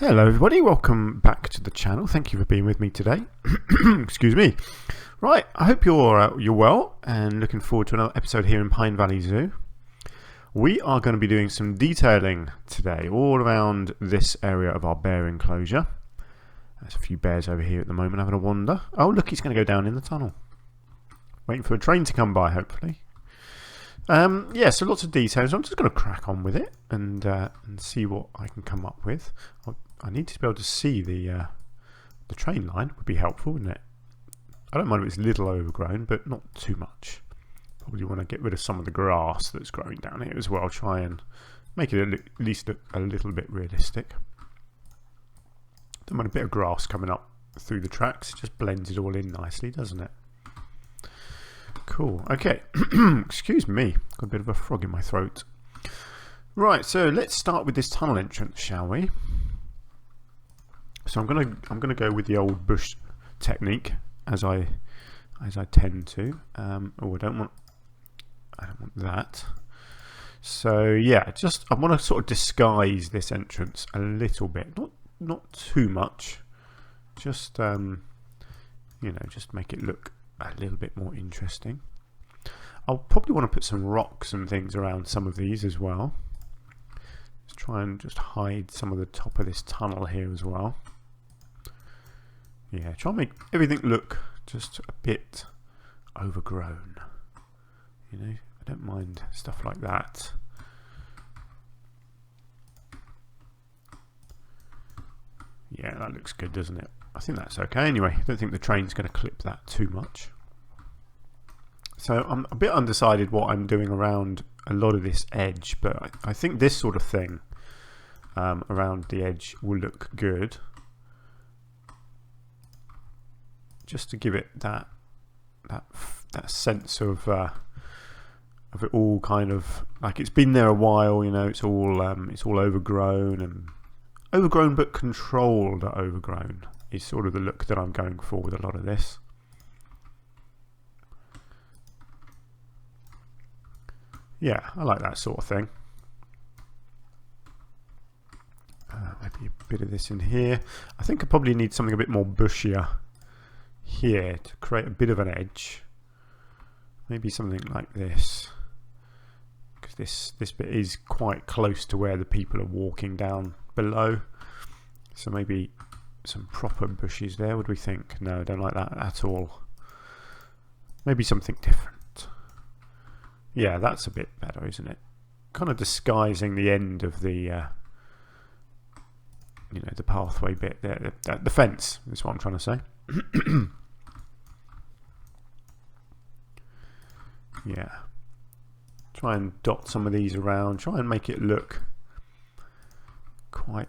Hello everybody, welcome back to the channel. Thank you for being with me today. Excuse me. Right, I hope you're well and looking forward to another episode here in Pine Valley Zoo. We are going to be doing some detailing today all around this area of our bear enclosure. There's a few bears over here at the moment having a wander. Oh look, he's going to go down in the tunnel. Waiting for a train to come by, hopefully. Yeah, so lots of details. I'm just going to crack on with it and see what I can come up with. I need to be able to see the train line. Would be helpful, wouldn't it? I don't mind if it's a little overgrown, but not too much. Probably want to get rid of some of the grass that's growing down here as well. Try and make it at least a little bit realistic. Don't mind a bit of grass coming up through the tracks. It just blends it all in nicely, doesn't it? Cool. Okay. Excuse me. Got a bit of a frog in my throat. Right. So let's start with this tunnel entrance, shall we? So I'm gonna go with the old bush technique as I tend to. Oh, I don't want that. So yeah, I want to sort of disguise this entrance a little bit, not too much. Just you know, just make it look a little bit more interesting. I'll probably want to put some rocks and things around some of these as well. Let's try and just hide some of the top of this tunnel here as well. Yeah, try and make everything look just a bit overgrown. You know, I don't mind stuff like that. Yeah, that looks good, doesn't it? I think that's okay anyway. I don't think the train's going to clip that too much. So I'm a bit undecided what I'm doing around a lot of this edge, but I think this sort of thing around the edge will look good. Just to give it that sense of it all kind of like it's been there a while, you know. It's all overgrown but controlled overgrown is sort of the look that I'm going for with a lot of this. Yeah, I like that sort of thing. Maybe a bit of this in here. I think I probably need something a bit more bushier here to create a bit of an edge. Maybe something like this, because this bit is quite close to where the people are walking down below. So maybe some proper bushes there, would we think? No, I don't like that at all. Maybe something different. Yeah, that's a bit better, isn't it? Kind of disguising the end of the you know, the pathway bit there, the fence is what I'm trying to say. Yeah, try and dot some of these around, try and make it look quite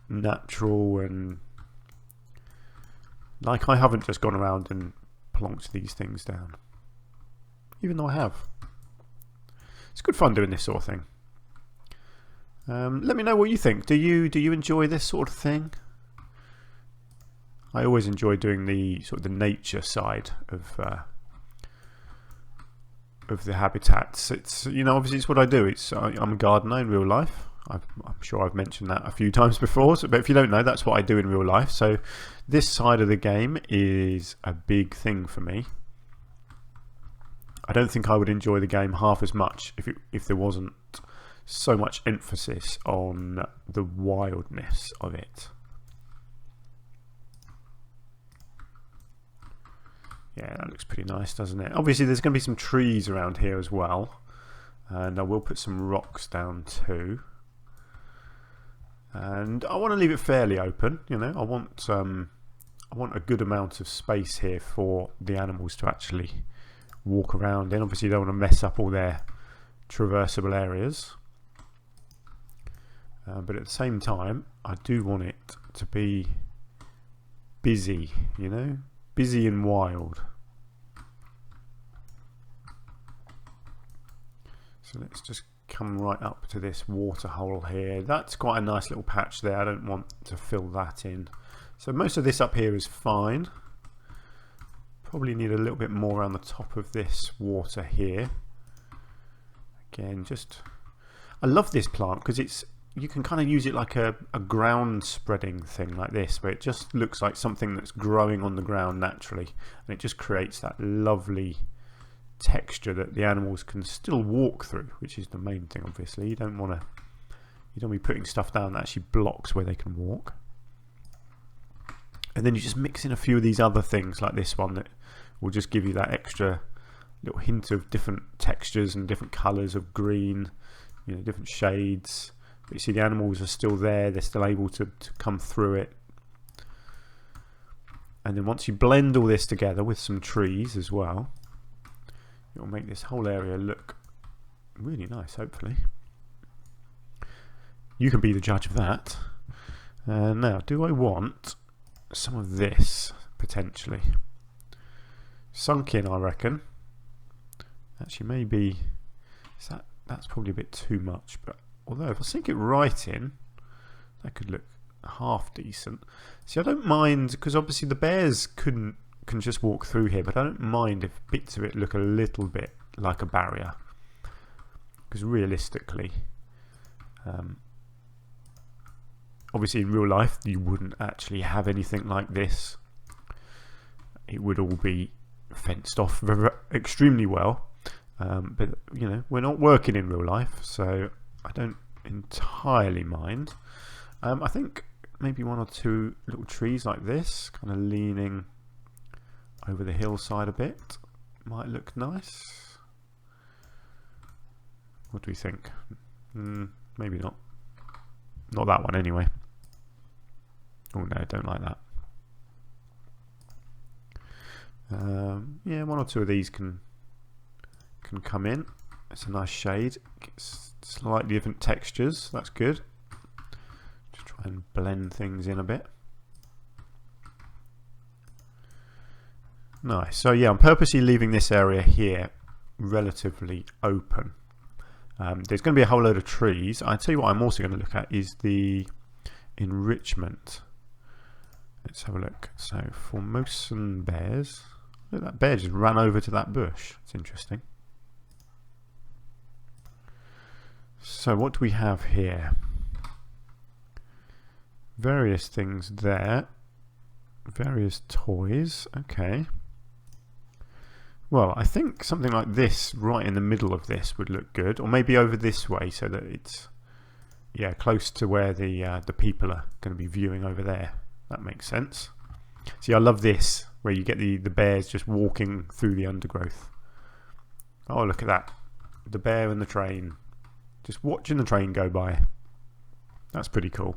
natural and like I haven't just gone around and plonked these things down, even though I have. It's good fun doing this sort of thing. Let me know what you think. Do you enjoy this sort of thing? I always enjoy doing the sort of the nature side of the habitats. It's, you know, obviously it's what I do. I'm a gardener in real life. I'm sure I've mentioned that a few times before. But if you don't know, that's what I do in real life. So this side of the game is a big thing for me. I don't think I would enjoy the game half as much if there wasn't so much emphasis on the wildness of it. Yeah, that looks pretty nice, doesn't it? Obviously there's going to be some trees around here as well, and I will put some rocks down too. And I want to leave it fairly open, you know. I want a good amount of space here for the animals to actually walk around in. Obviously you don't want to mess up all their traversable areas, but at the same time I do want it to be busy, you know, busy and wild. So let's just come right up to this water hole here. That's quite a nice little patch there. I don't want to fill that in. So most of this up here is fine. Probably need a little bit more around the top of this water here. Again, just I love this plant because it's you can kind of use it like a ground spreading thing like this, where it just looks like something that's growing on the ground naturally, and it just creates that lovely texture that the animals can still walk through, which is the main thing. Obviously, you don't want to be putting stuff down that actually blocks where they can walk. And then you just mix in a few of these other things like this one that will just give you that extra little hint of different textures and different colours of green, you know, different shades. But you see the animals are still there, they're still able to come through it. And then once you blend all this together with some trees as well, it will make this whole area look really nice, hopefully. You can be the judge of that. Now, do I want some of this, potentially? Sunk in, I reckon. Actually, maybe that's probably a bit too much, but although if I sink it right in, that could look half decent. See, I don't mind, because obviously the bears can just walk through here, but I don't mind if bits of it look a little bit like a barrier, because realistically, obviously in real life you wouldn't actually have anything like this. It would all be fenced off extremely well, but you know, we're not working in real life, so I don't entirely mind. I think maybe one or two little trees like this, kind of leaning over the hillside a bit, might look nice. What do we think? Maybe not. Not that one anyway. Oh no, don't like that. Yeah, one or two of these can come in. It's a nice shade. It's slightly different textures. That's good. Just try and blend things in a bit. Nice. So yeah, I'm purposely leaving this area here relatively open. There's going to be a whole load of trees. I tell you what, I'm also going to look at is the enrichment. Let's have a look. So Formosan bears. Look, that bear just ran over to that bush. It's interesting. So what do we have here? Various things there. Various toys. Okay. Well, I think something like this right in the middle of this would look good, or maybe over this way so that it's, yeah, close to where the people are going to be viewing over there. That makes sense. See, I love this, where you get the bears just walking through the undergrowth. Oh, look at that. The bear and the train. Just watching the train go by. That's pretty cool.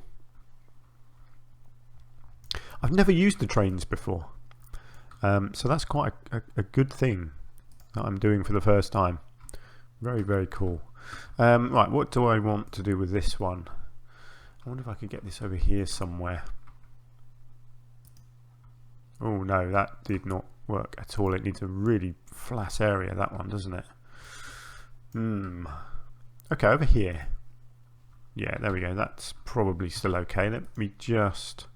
I've never used the trains before. So that's quite a good thing that I'm doing for the first time. Very, very cool. Right, what do I want to do with this one? I wonder if I could get this over here somewhere. Oh no, that did not work at all. It needs a really flat area, that one, doesn't it? Okay, over here. Yeah, there we go. That's probably still okay. Let me just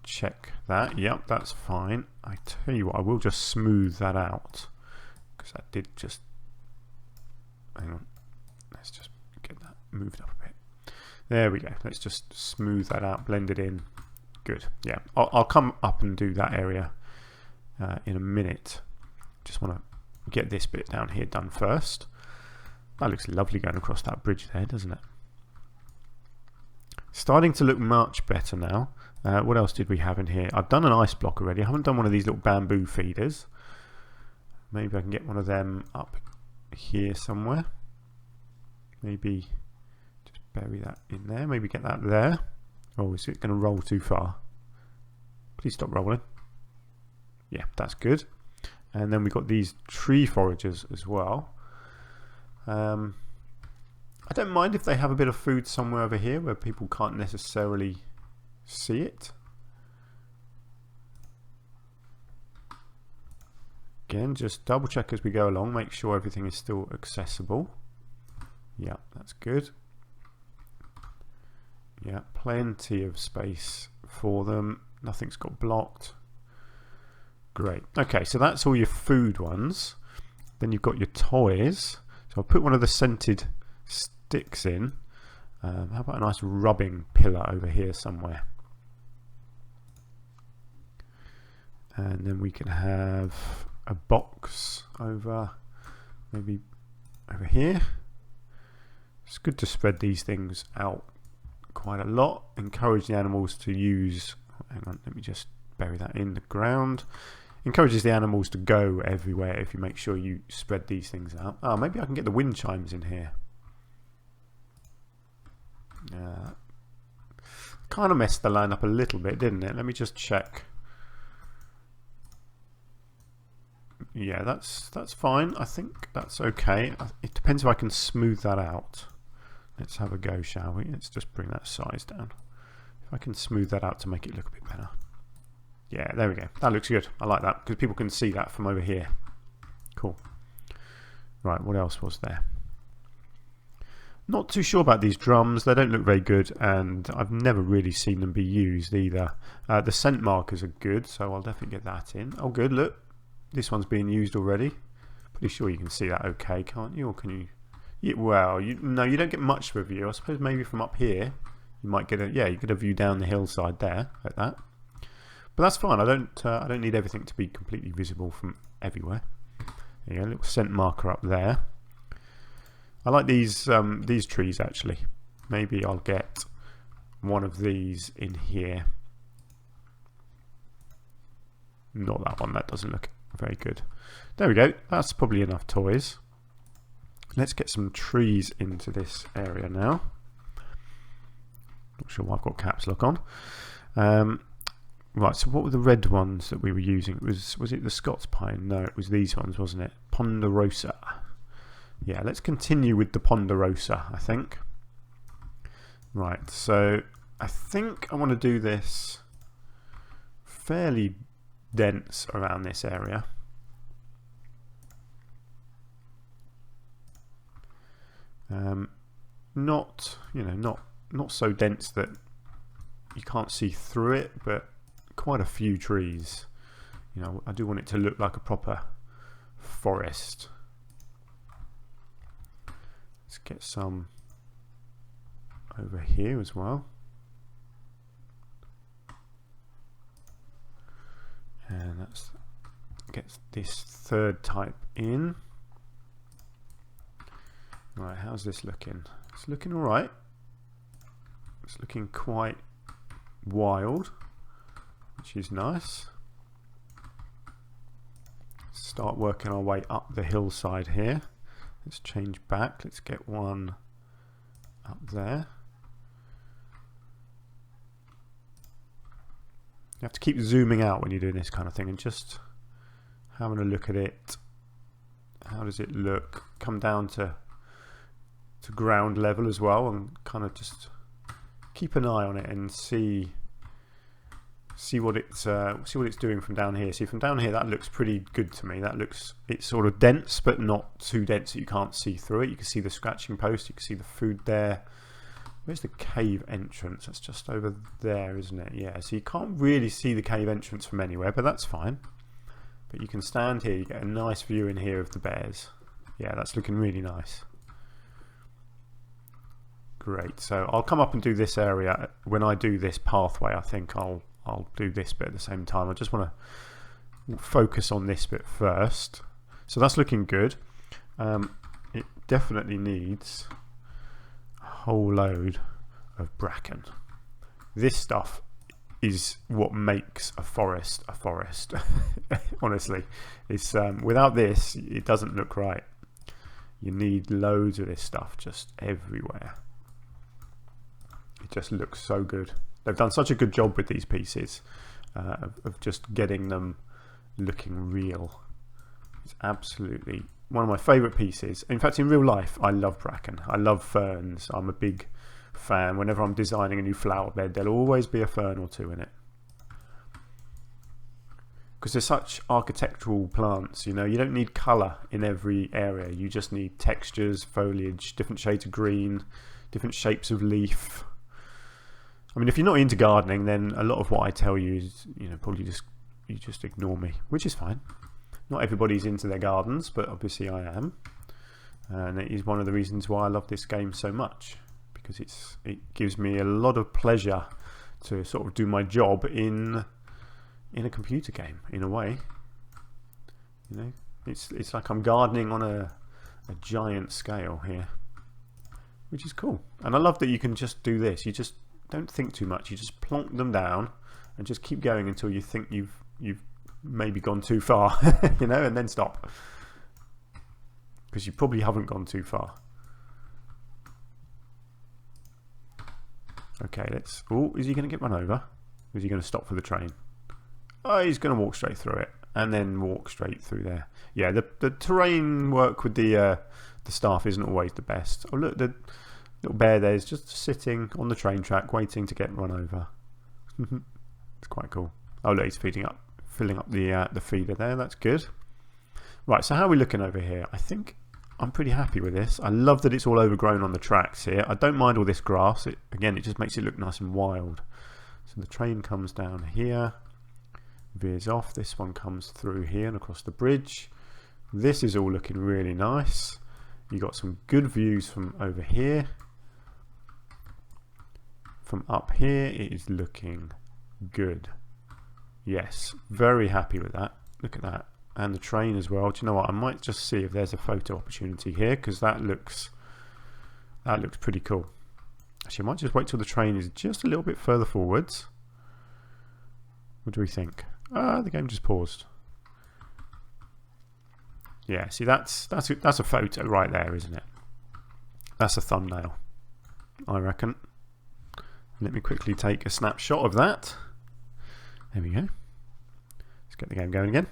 check that. Yep, that's fine. I tell you what, I will just smooth that out, because that did just, hang on, let's just get that moved up a bit. There we go. Let's just smooth that out, blend it in. Good. Yeah, I'll come up and do that area in a minute. Just want to get this bit down here done first. That looks lovely going across that bridge there, doesn't it? Starting to look much better now. What else did we have in here? I've done an ice block already. I haven't done one of these little bamboo feeders. Maybe I can get one of them up here somewhere. Maybe just bury that in there. Maybe get that there. Oh, is it going to roll too far? Please stop rolling. Yeah, that's good. And then we've got these tree foragers as well. I don't mind if they have a bit of food somewhere over here where people can't necessarily see it. Again, just double check as we go along, make sure everything is still accessible. Yeah, that's good. Yeah, plenty of space for them. Nothing's got blocked. Great. Okay, so that's all your food ones. Then you've got your toys. So I'll put one of the scented sticks in. How about a nice rubbing pillar over here somewhere? And then we can have a box over, maybe over here. It's good to spread these things out quite a lot. Encourage the animals to use, hang on, let me just bury that in the ground. Encourages the animals to go everywhere if you make sure you spread these things out. Oh, maybe I can get the wind chimes in here. Kind of messed the line up a little bit, didn't it? Let me just check. Yeah, that's fine. I think that's okay. It depends if I can smooth that out. Let's have a go, shall we? Let's just bring that size down. If I can smooth that out to make it look a bit better. Yeah, there we go. That looks good. I like that because people can see that from over here. Cool. Right, what else was there? Not too sure about these drums. They don't look very good, and I've never really seen them be used either. The scent markers are good, so I'll definitely get that in. Oh, good. Look, this one's being used already. Pretty sure you can see that okay, can't you? Or can you? Yeah, well, no, you don't get much of a view. I suppose maybe from up here, you might get a you get a view down the hillside there like that. But that's fine. I don't need everything to be completely visible from everywhere. There you go, a little scent marker up there. I like these trees actually. Maybe I'll get one of these in here. Not that one. That doesn't look very good. There we go. That's probably enough toys. Let's get some trees into this area now. Not sure why I've got caps lock on. Right, so what were the red ones that we were using? Was it the Scots pine? No, it was these ones, wasn't it? Ponderosa. Yeah, let's continue with the Ponderosa, I think. Right, so I think I want to do this fairly dense around this area. Not so dense that you can't see through it, but quite a few trees. You know, I do want it to look like a proper forest. Let's get some over here as well. And that's gets this third type in. Right, how's this looking? It's looking alright. It's looking quite wild, which is nice. Start working our way up the hillside here. Let's change back. Let's get one up there. You have to keep zooming out when you're doing this kind of thing and just having a look at it. How does it look? Come down to ground level as well, and kind of just keep an eye on it and see what it's doing from down here. See, from down here that looks pretty good to me. It's sort of dense, but not too dense that you can't see through it. You can see the scratching post, you can see the food there. Where's the cave entrance? That's just over there, isn't it? Yeah, so you can't really see the cave entrance from anywhere, but that's fine. But you can stand here, you get a nice view in here of the bears. Yeah, that's looking really nice. Great, so I'll come up and do this area. When I do this pathway, I think I'll do this bit at the same time. I just want to focus on this bit first. So that's looking good. It definitely needs a whole load of bracken. This stuff is what makes a forest a forest. Honestly, it's without this it doesn't look right. You need loads of this stuff just everywhere. It just looks so good. They've done such a good job with these pieces of just getting them looking real. It's absolutely one of my favourite pieces. In fact, in real life, I love bracken. I love ferns. I'm a big fan. Whenever I'm designing a new flower bed, there'll always be a fern or two in it. Because they're such architectural plants, you know, you don't need colour in every area. You just need textures, foliage, different shades of green, different shapes of leaf. I mean, if you're not into gardening, then a lot of what I tell you is, you know, probably you just ignore me, which is fine. Not everybody's into their gardens, but obviously I am. And it is one of the reasons why I love this game so much, because it gives me a lot of pleasure to sort of do my job in a computer game, in a way. You know, it's like I'm gardening on a giant scale here, which is cool. And I love that you can just do this. You just don't think too much. You just plonk them down and just keep going until you think you've maybe gone too far, you know, and then stop, because you probably haven't gone too far. Okay, let's. Oh, is he going to get run over? Or is he going to stop for the train? Oh, he's going to walk straight through it and then walk straight through there. Yeah, the terrain work with the staff isn't always the best. Oh, look, the little bear there is just sitting on the train track waiting to get run over. It's quite cool. Oh, look, he's filling up the feeder there. That's good. Right, so how are we looking over here? I think I'm pretty happy with this. I love that it's all overgrown on the tracks here. I don't mind all this grass. Again, it just makes it look nice and wild. So the train comes down here, veers off. This one comes through here and across the bridge. This is all looking really nice. You got some good views from over here. From up here, it is looking good. Yes, very happy with that. Look at that. And the train as well. Do you know what? I might just see if there's a photo opportunity here, because that looks pretty cool. Actually, I might just wait till the train is just a little bit further forwards. What do we think? The game just paused. Yeah, see, that's a photo right there, isn't it? That's a thumbnail, I reckon. Let me quickly take a snapshot of that. There we go. Let's get the game going again.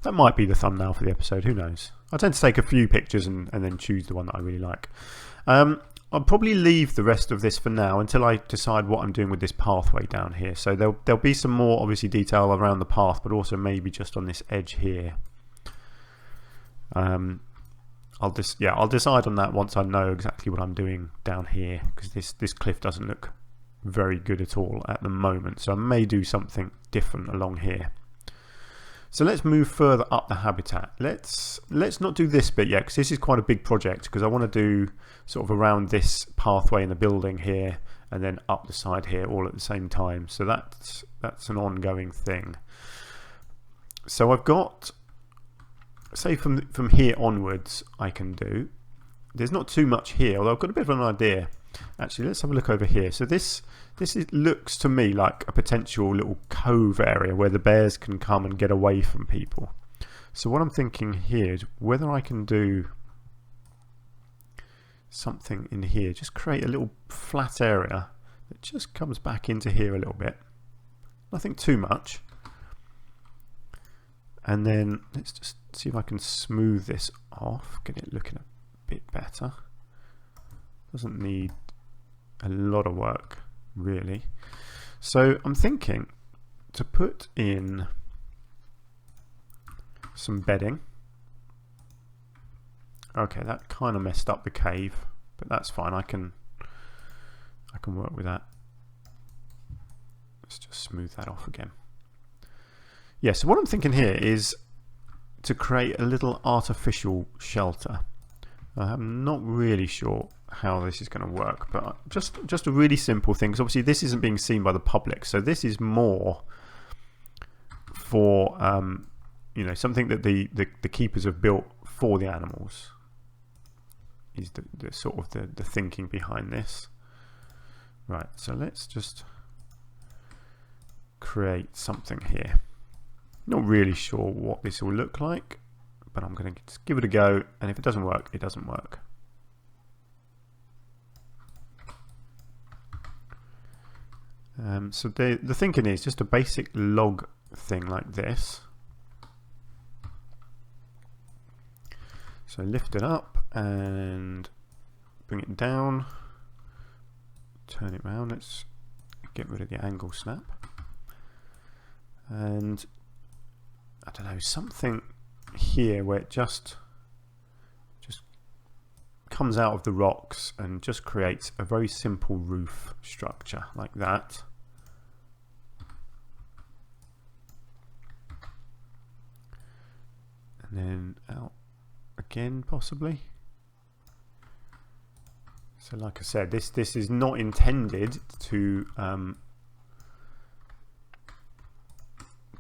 That might be the thumbnail for the episode, who knows. I tend to take a few pictures and then choose the one that I really like. I'll probably leave the rest of this for now until I decide what I'm doing with this pathway down here. So there'll be some more, obviously, detail around the path, but also maybe just on this edge here. I'll decide on that once I know exactly what I'm doing down here, because this cliff doesn't look very good at all at the moment. So I may do something different along here. So let's move further up the habitat. Let's not do this bit yet, because this is quite a big project, because I want to do sort of around this pathway in the building here and then up the side here all at the same time. So that's an ongoing thing. So I've got, say from here onwards, I can do. There's not too much here, although I've got a bit of an idea. Actually, let's have a look over here. So this looks to me like a potential little cove area where the bears can come and get away from people. So what I'm thinking here is whether I can do something in here. Just create a little flat area that just comes back into here a little bit. Nothing too much. And then let's just see if I can smooth this off, get it looking a bit better. Doesn't need a lot of work, really. So I'm thinking to put in some bedding. Okay, that kind of messed up the cave, but that's fine. I can work with that. Let's just smooth that off again. Yeah, so what I'm thinking here is to create a little artificial shelter. I'm not really sure how this is going to work, but just a really simple thing, because obviously this isn't being seen by the public, so this is more for you know, something that the keepers have built for the animals, is the sort of the thinking behind this. Right, so let's just create something here. Not really sure what this will look like, but I'm going to just give it a go, and if it doesn't work, it doesn't work. So the thinking is just a basic log thing like this. So lift it up and bring it down, turn it around. Let's get rid of the angle snap, and I don't know, something here where it just comes out of the rocks and just creates a very simple roof structure like that. And then out again, possibly. So like I said, this is not intended to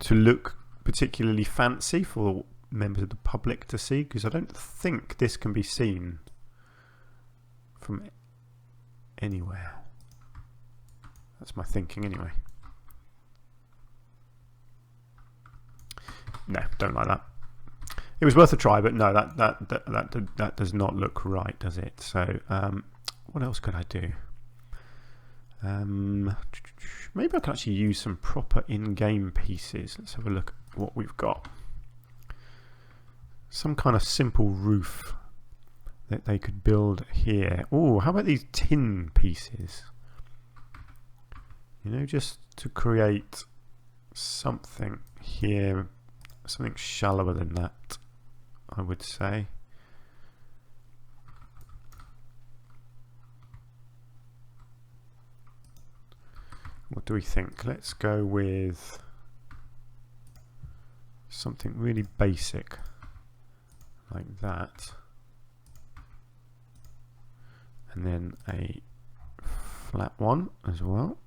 look particularly fancy for members of the public to see, because I don't think this can be seen from anywhere. That's my thinking anyway. No, don't like that. It was worth a try, but no, that does not look right, does it? So what else could I do? Maybe I can actually use some proper in-game pieces. Let's have a look at what we've got. Some kind of simple roof that they could build here. Oh, how about these tin pieces? You know, just to create something here, something shallower than that, I would say. What do we think? Let's go with something really basic like that, and then a flat one as well,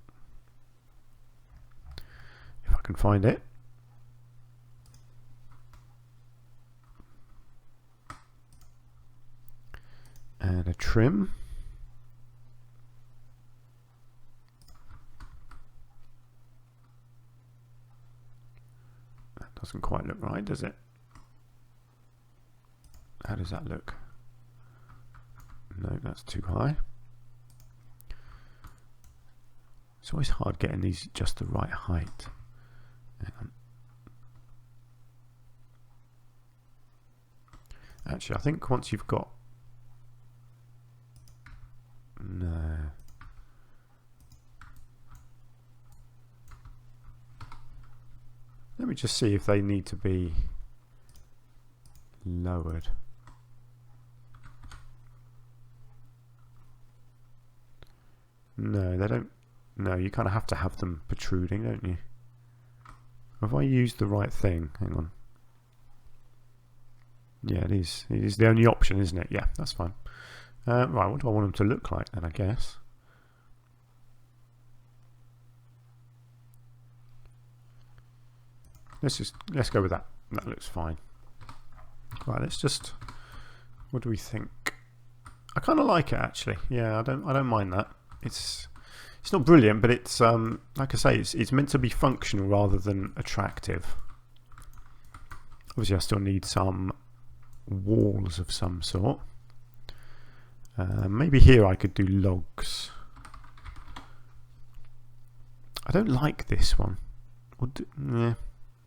if I can find it. And a trim. That doesn't quite look right, does it? How does that look? No, that's too high. It's always hard getting these just the right height. Actually, I think once you've got... No. Let me just see if they need to be lowered. No, they don't. No, you kind of have to have them protruding, don't you? Have I used the right thing? Hang on. Yeah, it is. It is the only option, isn't it? Yeah, that's fine. Right, what do I want them to look like then, I guess? Let's go with that. That looks fine. Right, let's just... What do we think? I kind of like it, actually. Yeah, I don't mind that. It's not brilliant, but it's like I say, it's meant to be functional rather than attractive. Obviously, I still need some walls of some sort. Maybe here I could do logs. I don't like this one. Yeah.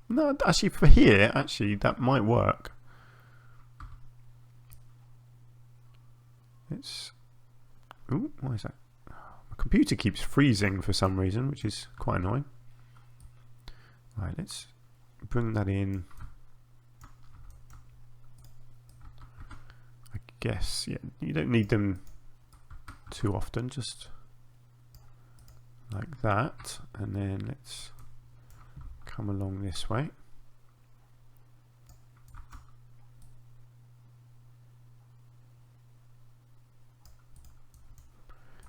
No, actually, for here, actually, that might work. It's... Ooh, why is that? My computer keeps freezing for some reason, which is quite annoying. Right, let's bring that in. I guess, yeah, you don't need them too often, just like that. And then let's come along this way.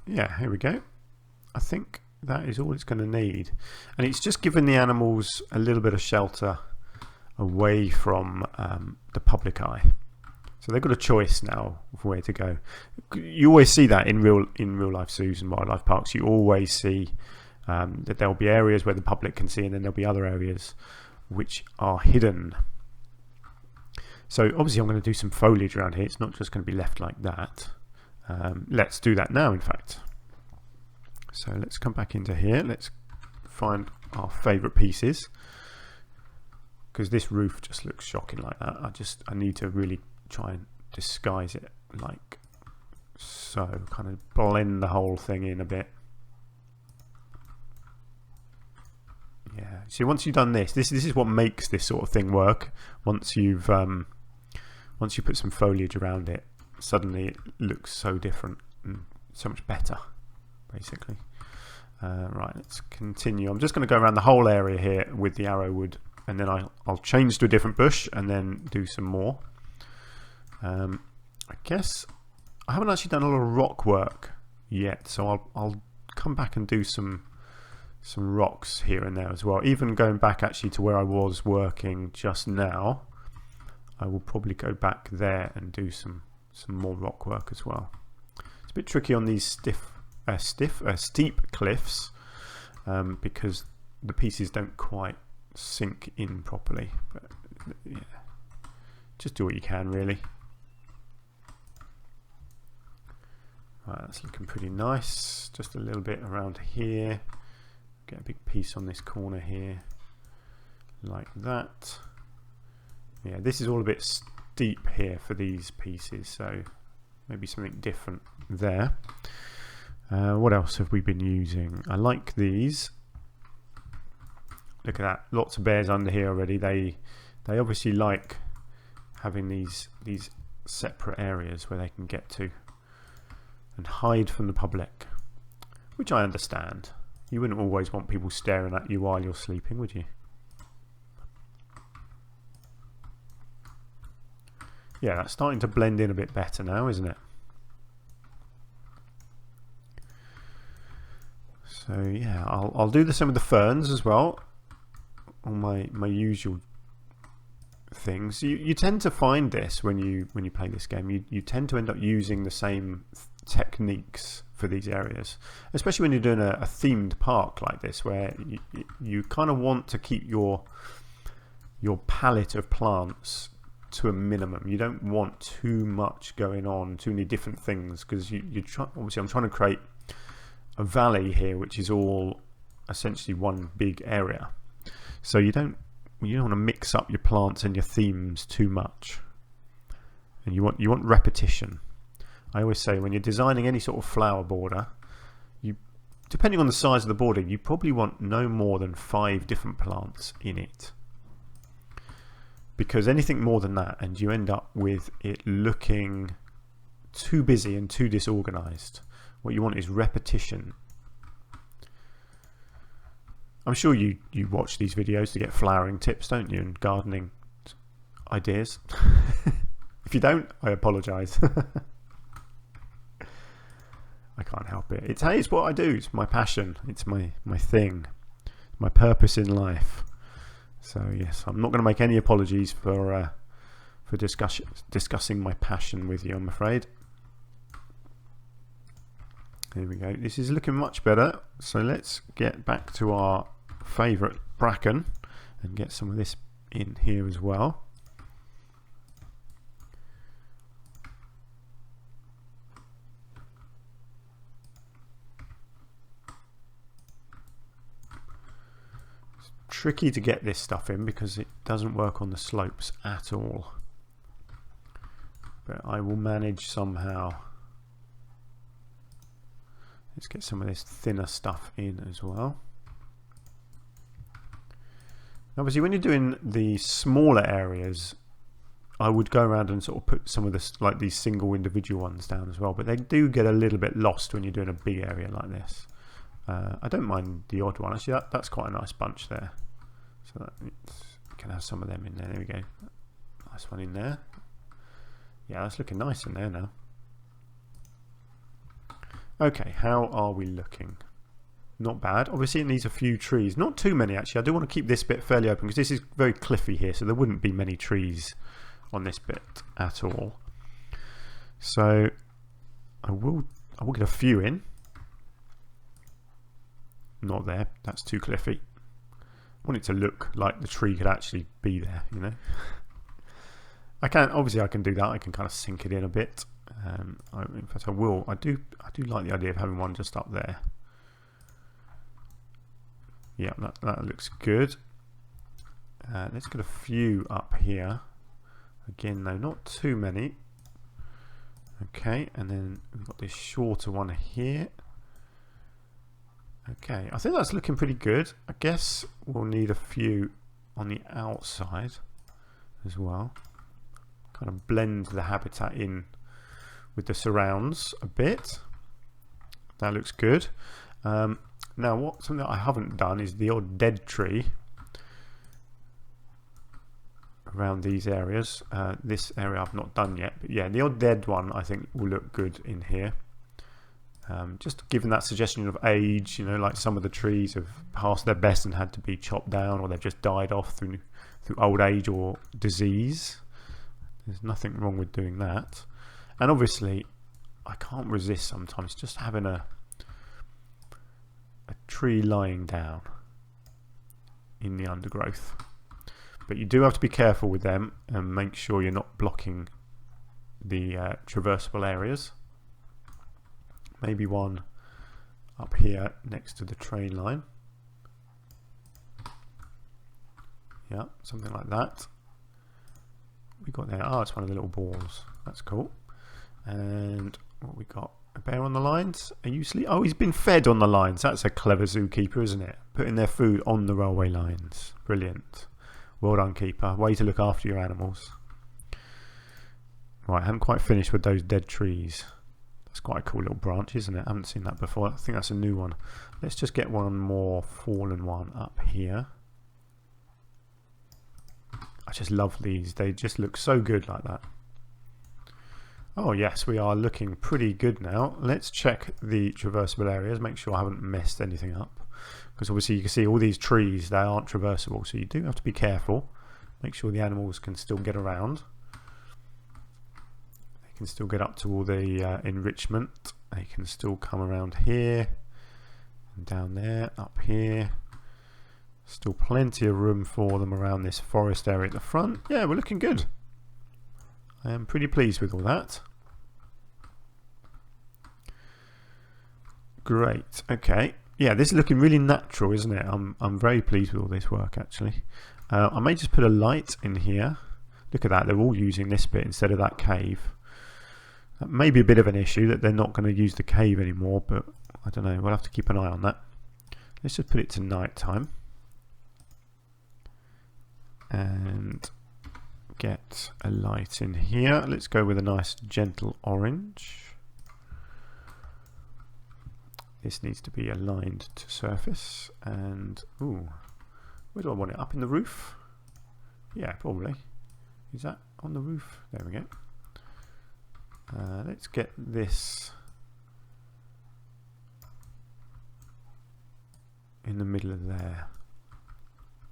Yeah, here we go. I think that is all it's going to need. And it's just giving the animals a little bit of shelter away from the public eye. So they've got a choice now of where to go. You always see that in real life zoos and wildlife parks. You always see that there'll be areas where the public can see, and then there'll be other areas which are hidden. So obviously I'm going to do some foliage around here. It's not just going to be left like that. Let's do that now, in fact. So let's come back into here. Let's find our favourite pieces, because this roof just looks shocking like that. I need to really try and disguise it like so, kind of blend the whole thing in a bit. Yeah. See, once you've done this is what makes this sort of thing work. Once you put some foliage around it, suddenly it looks so different and so much better, basically. Right, let's continue. I'm just going to go around the whole area here with the arrow wood, and then I'll change to a different bush and then do some more. I guess I haven't actually done a lot of rock work yet, so I'll come back and do some rocks here and there as well. Even going back actually to where I was working just now, I will probably go back there and do some more rock work as well. It's a bit tricky on these steep cliffs because the pieces don't quite sink in properly, but yeah, just do what you can really. Right, that's looking pretty nice. Just a little bit around here. Get a big piece on this corner here, like that. Yeah, this is all a bit steep here for these pieces, so maybe something different there. What else have we been using? I like these. Look at that, lots of bears under here already. They obviously like having these separate areas where they can get to and hide from the public, which I understand. You wouldn't always want people staring at you while you're sleeping, would you? Yeah, that's starting to blend in a bit better now, isn't it? So yeah, I'll do the same with the ferns as well. All my usual things. You tend to find this when you play this game. You tend to end up using the same techniques for these areas, especially when you're doing a themed park like this, where you kind of want to keep your palette of plants to a minimum. You don't want too much going on, too many different things, because obviously I'm trying to create a valley here which is all essentially one big area, so you don't want to mix up your plants and your themes too much, and you want repetition. I always say when you're designing any sort of flower border, depending on the size of the border, you probably want no more than 5 different plants in it, because anything more than that and you end up with it looking too busy and too disorganized. What you want is repetition. I'm sure you watch these videos to get flowering tips, don't you, and gardening ideas. If you don't, I apologize. I can't help it. It's what I do. It's my passion. It's my thing. My purpose in life. So yes, I'm not going to make any apologies for discussing my passion with you, I'm afraid. There we go. This is looking much better. So let's get back to our favourite bracken and get some of this in here as well. It's tricky to get this stuff in because it doesn't work on the slopes at all. But I will manage somehow. Let's get some of this thinner stuff in as well. Obviously, when you're doing the smaller areas, I would go around and sort of put some of this, like these single individual ones down as well. But they do get a little bit lost when you're doing a big area like this. I don't mind the odd one. Actually, that's quite a nice bunch there. So that you can have some of them in there. There we go. Nice one in there. Yeah, that's looking nice in there now. Okay, how are we looking? Not bad. Obviously it needs a few trees. Not too many actually. I do want to keep this bit fairly open because this is very cliffy here, so there wouldn't be many trees on this bit at all. So I will get a few in. Not there. That's too cliffy. I want it to look like the tree could actually be there, you know. I can do that. I can kind of sink it in a bit. In fact, I will. I do like the idea of having one just up there. Yeah, that looks good. Let's get a few up here. Again, though, not too many. Okay, and then we've got this shorter one here. Okay, I think that's looking pretty good. I guess we'll need a few on the outside as well. Kind of blend the habitat in with the surrounds a bit. That looks good. Now, something that I haven't done is the odd dead tree around these areas. This area I've not done yet, but yeah, the odd dead one I think will look good in here. Just given that suggestion of age, like some of the trees have passed their best and had to be chopped down, or they've just died off through old age or disease. There's nothing wrong with doing that. And obviously, I can't resist sometimes just having a tree lying down in the undergrowth. But you do have to be careful with them and make sure you're not blocking the traversable areas. Maybe one up here next to the train line. Yeah, something like that. We got there. Oh, it's one of the little balls. That's cool. And what we got? A bear on the lines? Are you sleep? Oh, he's been fed on the lines. That's a clever zookeeper, isn't it? Putting their food on the railway lines. Brilliant. Well done, keeper. Way to look after your animals. Right, I haven't quite finished with those dead trees. That's quite a cool little branch, isn't it? I haven't seen that before. I think that's a new one. Let's just get one more fallen one up here. I just love these. They just look so good like that. Oh yes, we are looking pretty good now. Let's check the traversable areas, make sure I haven't messed anything up. Because obviously you can see all these trees, they aren't traversable, so you do have to be careful. Make sure the animals can still get around. They can still get up to all the enrichment. They can still come around here, and down there, up here. Still plenty of room for them around this forest area at the front. Yeah, we're looking good. I am pretty pleased with all that. Great. Okay. Yeah, this is looking really natural, isn't it? I'm very pleased with all this work, actually. I may just put a light in here. Look at that. They're all using this bit instead of that cave. That may be a bit of an issue that they're not going to use the cave anymore, but I don't know. We'll have to keep an eye on that. Let's just put it to night time. And get a light in here. Let's go with a nice gentle orange. This needs to be aligned to surface. And ooh, where do I want it? Up in the roof? Yeah, probably. Is that on the roof? There we go. Let's get this in the middle of there.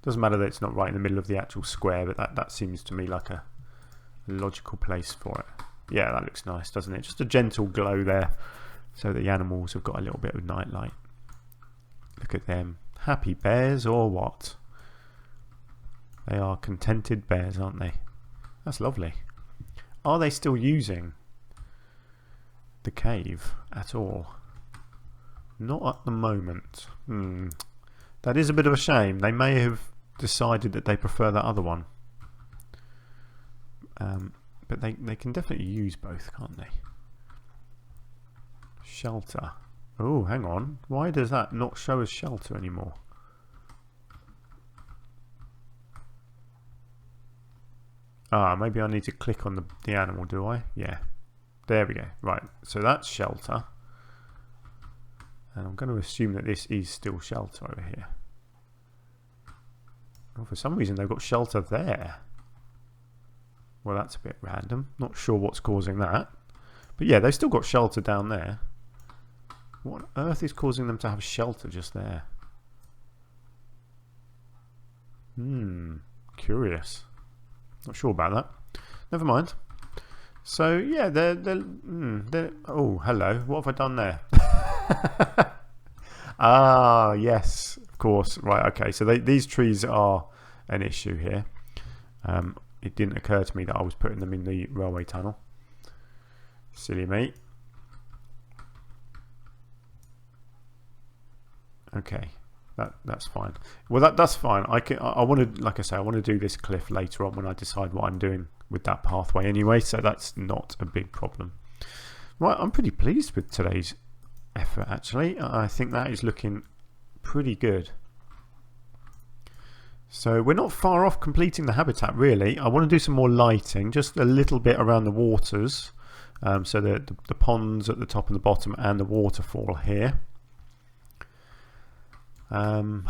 Doesn't matter that it's not right in the middle of the actual square, but that seems to me like a logical place for it. Yeah, that looks nice, doesn't it? Just a gentle glow there, so the animals have got a little bit of night light. Look at them. Happy bears or what? They are contented bears, aren't they? That's lovely. Are they still using the cave at all? Not at the moment. That is a bit of a shame. They may have decided that they prefer that other one. But they can definitely use both, can't they? Shelter. Oh, hang on. Why does that not show as shelter anymore? Ah, maybe I need to click on the animal, do I? Yeah. There we go. Right, so that's shelter. And I'm going to assume that this is still shelter over here. Well, for some reason they've got shelter there. Well, that's a bit random. Not sure what's causing that. But yeah, they've still got shelter down there. What on earth is causing them to have shelter just there? Curious. Not sure about that. Never mind. So yeah, they're oh, hello. What have I done there? Ah, yes, of course. Right, okay. So these trees are an issue here. It didn't occur to me that I was putting them in the railway tunnel. Silly me. Okay, that's fine. Well, that's fine. I want to, like I say, I want to do this cliff later on when I decide what I'm doing with that pathway anyway. So that's not a big problem. Right, I'm pretty pleased with today's effort, actually. I think that is looking pretty good. So we're not far off completing the habitat, really. I want to do some more lighting, just a little bit around the waters, so the ponds at the top and the bottom, and the waterfall here. Other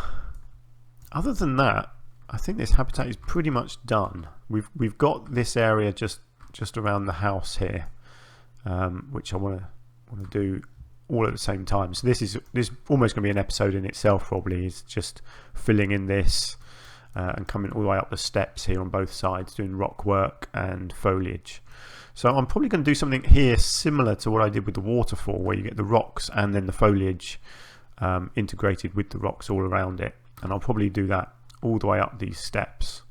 than that, I think this habitat is pretty much done. We've got this area just around the house here, which I want to do all at the same time. So this is almost going to be an episode in itself, probably, is just filling in this and coming all the way up the steps here on both sides, doing rock work and foliage. So I'm probably going to do something here similar to what I did with the waterfall, where you get the rocks and then the foliage integrated with the rocks all around it. And I'll probably do that all the way up these steps,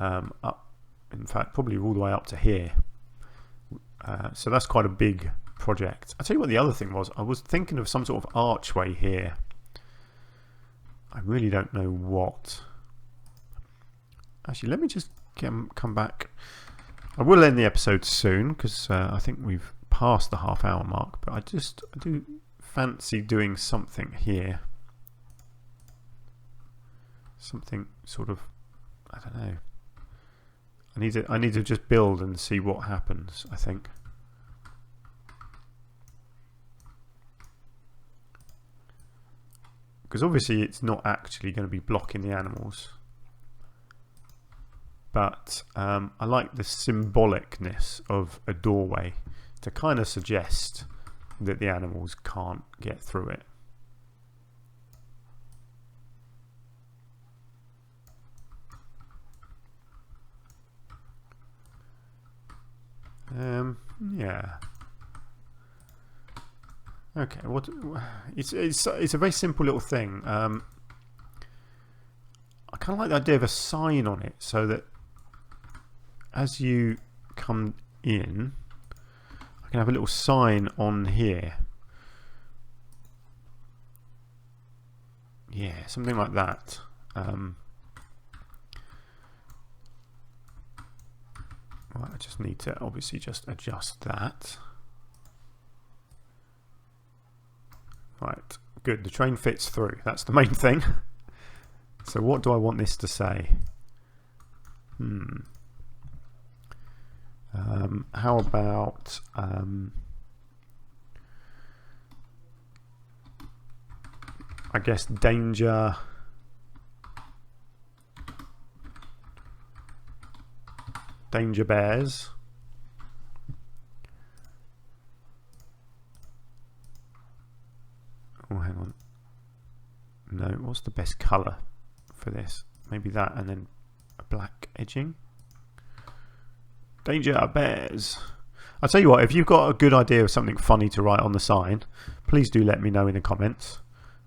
up, in fact, probably all the way up to here. So that's quite a big project. I'll tell you what the other thing was. I was thinking of some sort of archway here. I really don't know what. Actually, let me just come back. I will end the episode soon because I think we've passed the half-hour mark, but I do fancy doing something here. Something sort of, I don't know. I need to just build and see what happens, I think. Because obviously it's not actually going to be blocking the animals. But I like the symbolicness of a doorway to kind of suggest that the animals can't get through it. Yeah. Okay. What? It's a very simple little thing. I kind of like the idea of a sign on it, so that as you come in, I can have a little sign on here. Yeah, something like that. Right, I just need to obviously just adjust that. Right, good. The train fits through. That's the main thing. So what do I want this to say? How about I guess danger. Danger bears. Oh, hang on. No, what's the best colour for this? Maybe that, and then a black edging. Danger bears. I'll tell you what, if you've got a good idea of something funny to write on the sign, please do let me know in the comments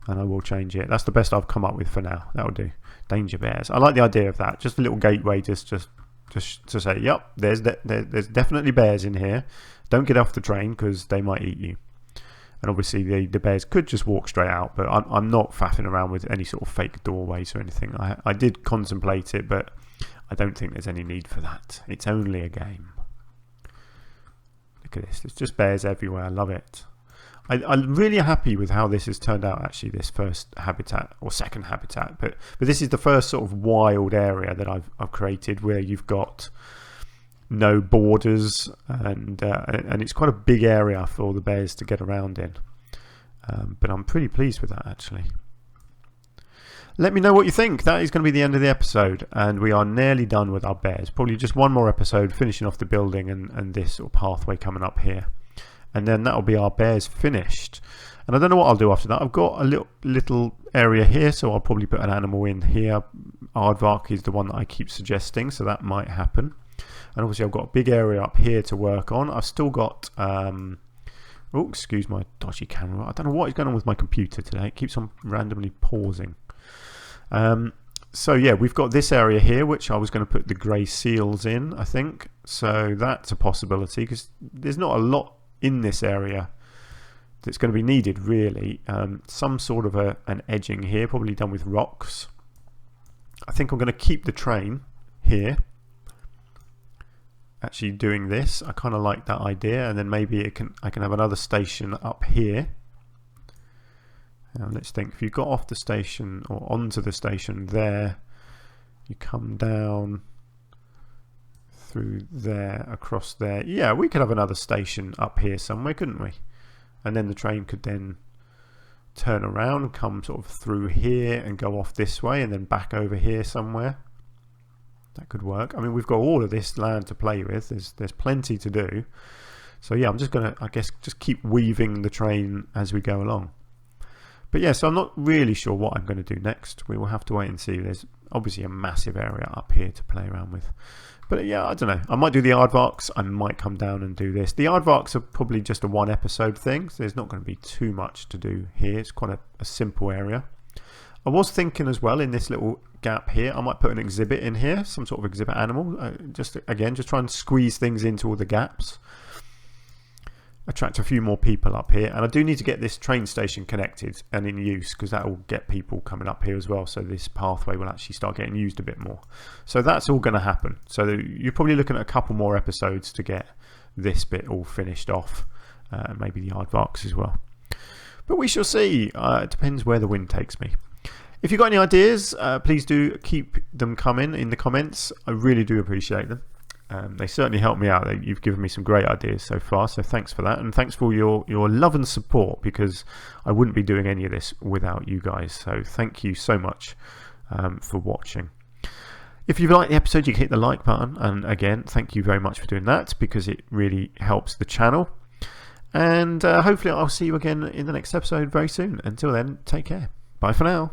and I will change it. That's the best I've come up with for now. That'll do. Danger bears. I like the idea of that. Just a little gateway just to say, yep, there's definitely bears in here. Don't get off the train because they might eat you. And obviously the bears could just walk straight out, but I'm not faffing around with any sort of fake doorways or anything. I did contemplate it, but I don't think there's any need for that. It's only a game. Look at this. There's just bears everywhere. I love it. I'm really happy with how this has turned out, actually, this first habitat, or second habitat. But this is the first sort of wild area that I've created, where you've got no borders, and it's quite a big area for all the bears to get around in. But I'm pretty pleased with that, actually. Let me know what you think. That is going to be the end of the episode, and we are nearly done with our bears. Probably just one more episode, finishing off the building and this sort of pathway coming up here. And then that'll be our bears finished. And I don't know what I'll do after that. I've got a little area here, so I'll probably put an animal in here. Aardvark is the one that I keep suggesting, so that might happen. And obviously I've got a big area up here to work on. I've still got oh, excuse my dodgy camera. I don't know what is going on with my computer today. It keeps on randomly pausing. So yeah, we've got this area here, which I was going to put the grey seals in, I think. So that's a possibility, because there's not a lot in this area that's going to be needed, really. Some sort of an edging here, probably done with rocks. I think I'm going to keep the train here, actually doing this. I kind of like that idea, and then maybe I can have another station up here. Now let's think, if you got off the station or onto the station there, you come down through there, across there. Yeah, we could have another station up here somewhere, couldn't we? And then the train could then turn around, come sort of through here and go off this way and then back over here somewhere. That could work. I mean, we've got all of this land to play with. There's plenty to do. So yeah, I'm just going to, I guess, just keep weaving the train as we go along. But yeah, so I'm not really sure what I'm going to do next. We will have to wait and see. There's obviously a massive area up here to play around with. But yeah, I don't know. I might do the aardvarks. I might come down and do this. The aardvarks are probably just a 1 episode thing. So there's not going to be too much to do here. It's quite a simple area. I was thinking as well in this little gap here, I might put an exhibit in here, some sort of exhibit animal. Just try and squeeze things into all the gaps. Attract a few more people up here, and I do need to get this train station connected and in use, because that will get people coming up here as well, so this pathway will actually start getting used a bit more. So that's all going to happen. So you're probably looking at a couple more episodes to get this bit all finished off, maybe the aardvarks as well, but we shall see. It depends where the wind takes me. If you've got any ideas, please do keep them coming in the comments. I really do appreciate them. They certainly help me out. You've given me some great ideas so far, so thanks for that, and thanks for your love and support, because I wouldn't be doing any of this without you guys. So thank you so much for watching. If you've liked the episode, you can hit the like button, and again, thank you very much for doing that, because it really helps the channel. And hopefully I'll see you again in the next episode very soon. Until then, take care. Bye for now.